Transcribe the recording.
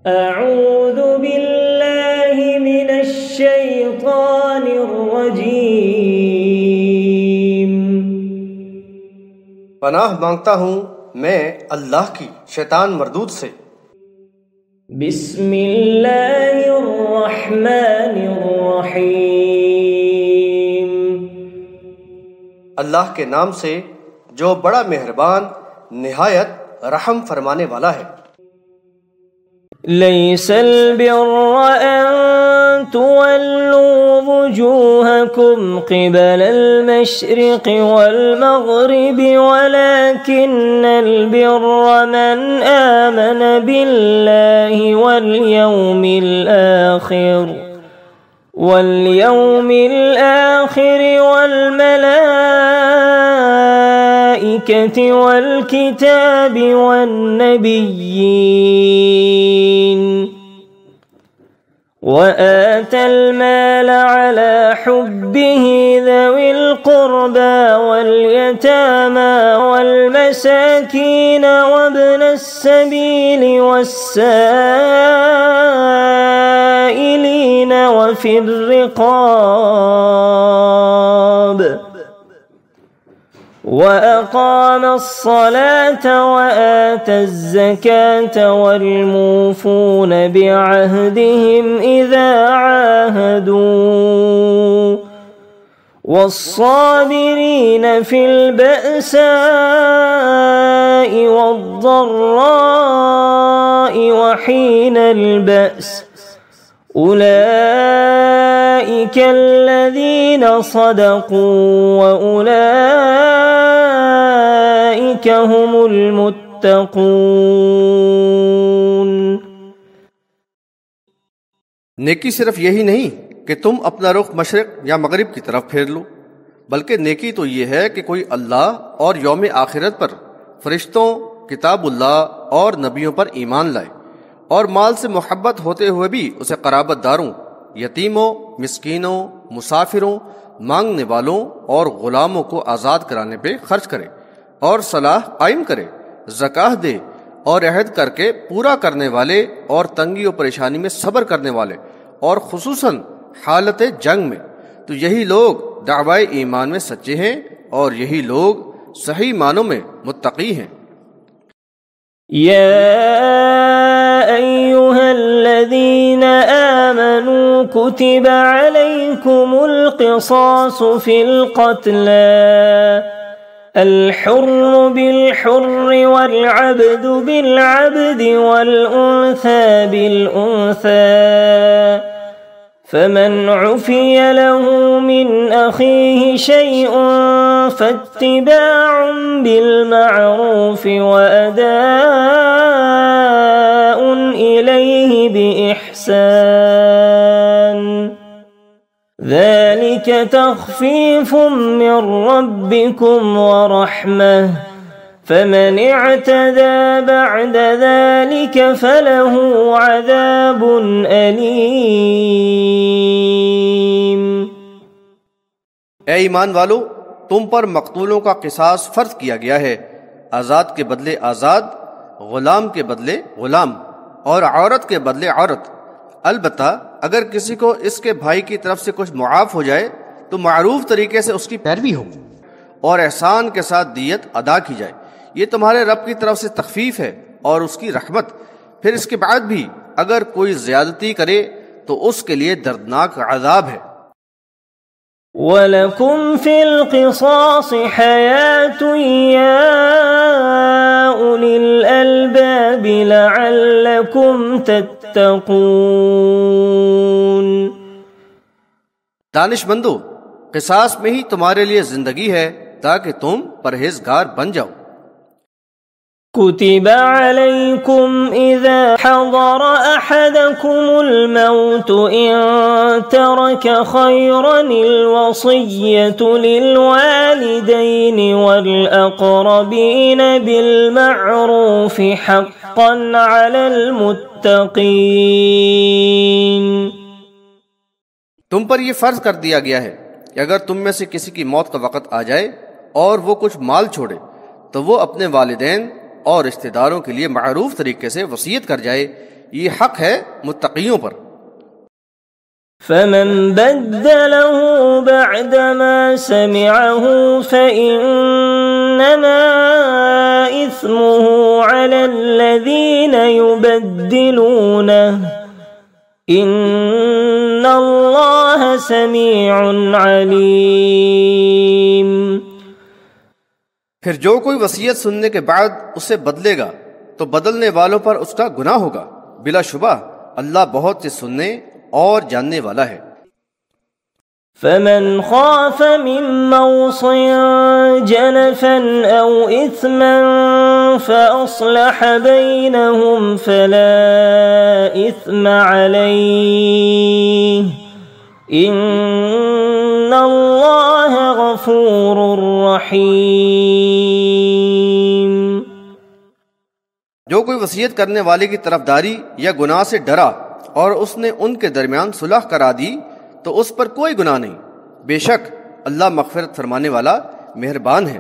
اعوذ باللہ من الشیطان الرجیم۔ پناہ مانگتا ہوں میں اللہ کی شیطان مردود سے۔ بسم اللہ الرحمن الرحیم۔ اللہ کے نام سے جو بڑا مہربان نہایت رحم فرمانے والا ہے۔ لیس البر ان تولوا وجوہکم قبل المشرق والمغرب ولكن البر من آمن بالله واليوم الآخر والملائكة والكتاب والنبيين وآتى المال على حبه ذوي القربى واليتامى والمساكين وابن السبيل والسائلين وفي الرقاب وأقام الصلاة وآتى الزكاة والموفون بعهدهم إذا عاهدوا والصابرين في البأساء والضراء وحين البأس أولئك الذين صدقوا وأولئك هم المتقون۔ نیکی صرف یہی نہیں کہ تم اپنا رخ مشرق یا مغرب کی طرف پھیر لو، بلکہ نیکی تو یہ ہے کہ کوئی اللہ اور یوم آخرت پر، فرشتوں، کتاب اللہ اور نبیوں پر ایمان لائے، اور مال سے محبت ہوتے ہوئے بھی اسے قرابت داروں، یتیموں، مسکینوں، مسافروں، مانگنے والوں اور غلاموں کو آزاد کرانے پہ خرچ کرے، اور صلاح قائم کرے، زکاہ دے، اور عہد کر کے پورا کرنے والے، اور تنگی و پریشانی میں صبر کرنے والے، اور خصوصاً حالت جنگ میں، تو یہی لوگ دعوی ایمان میں سچے ہیں، اور یہی لوگ صحیح معنوں میں متقی ہیں۔ یا ایہا الذین آمنوا کتب علیکم القصاص فی القتلى الحر بالحر والعبد بالعبد والأنثى بالأنثى فمن عفي له من أخيه شيء فاتباع بالمعروف وأداء إليه بإحسان ذلك تخفيف من ربكم ورحمة فمن اعتدى بعد ذلك فله عذاب أليم۔ اے ایمان والو، تم پر مقتولوں کا قصاص فرض کیا گیا ہے، آزاد کے بدلے آزاد، غلام کے بدلے غلام، اور عورت کے بدلے عورت۔ البتہ اگر کسی کو اس کے بھائی کی طرف سے کچھ معاف ہو جائے تو معروف طریقے سے اس کی پیروی ہو اور احسان کے ساتھ دیت ادا کی جائے، یہ تمہارے رب کی طرف سے تخفیف ہے اور اس کی رحمت۔ پھر اس کے بعد بھی اگر کوئی زیادتی کرے تو اس کے لیے دردناک عذاب ہے۔ وَلَكُمْ فِي الْقِصَاصِ حَيَاةٌ يَا أُولِي الْأَلْبَابِ لَعَلَّكُمْ تَتَّقُونَ۔ دانش مندو، قصاص میں ہی تمہارے لیے زندگی ہے تاکہ تم پرہیزگار بن جاؤ۔ كتب عليكم إذا حضر أحدكم الموت إن ترك خيرا الوصية للوالدين والأقربين بالمعروف حقا على المتقين۔ تم پر یہ فرض کر دیا گیا ہے کہ اگر تم میں سے کسی کی موت کا وقت آ جائے اور وہ کچھ مال چھوڑے تو وہ اپنے والدین اور رشتہ داروں کے لیے معروف طریقے سے وصیت کر جائے، یہ حق ہے متقیوں پر۔ فمن بدله بعدما سمعه فإنما إثمه على الذين يبدلونه إن الله سميع عليم۔ پھر جو کوئی وصیت سننے کے بعد اسے بدلے گا تو بدلنے والوں پر اس کا گناہ ہوگا، بلا شبہ اللہ بہت سے سننے اور جاننے والا ہے۔ فمن خاف من موص جنفا أو إثما فأصلح بينهم فلا إثم عليه إن الله غفور رحيم۔ جو کوئی وصیت کرنے والے کی طرفداری یا گناہ سے ڈرا اور اس نے ان کے درمیان صلح کرا دی تو اس پر کوئی گناہ نہیں، بے شک اللہ مغفرت فرمانے والا مہربان ہے۔